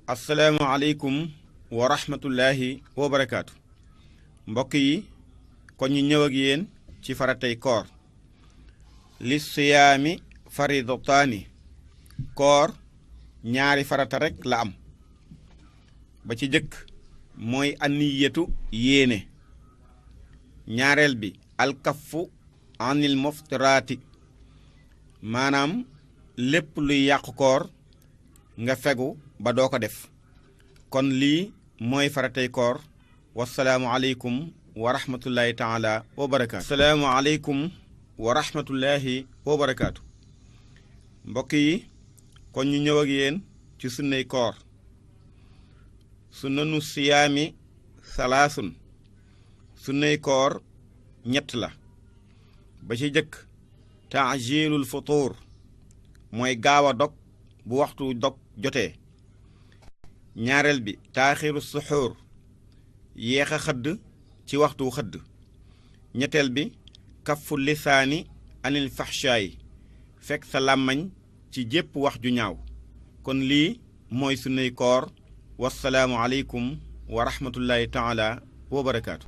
asalaamaaleykum wa rahmatullahi wa barakaatu mbokk yi kon ñu ñëw ak yéen ci faratay koor li siyaami faridataani koor ñaari farata rek la am ba ci jëkk mooy anniyatu yéene ñaareel bi alkaffu anil muftiraati maanaam lépp luy yàq koor nga fegu ba doo ko def kon lii mooy faratay koor wasalaamu aleykum wa rahmatullahi taala wa barakaatu asalaamu aleykum wa rahmatullahi wa barakaatu mbokk yi kon ñu ñëw ak yéen ci sunnay koor sunnanu siyaami salaasun sunnay koor ñett la ba ci jëkk taajilul futuur mooy gaaw a dog bu waxtu dog jotee ñaareel bi taaxiru suxuur yéex a xëdd ci waxtu xëdd ñetteel bi kaffu lisaani anil faxshaay fekk sa làmmañ ci jépp wax ju ñaaw kon lii mooy sunnay koor wasalaamu aleykum wa rahmatullahi taala wa barakaatu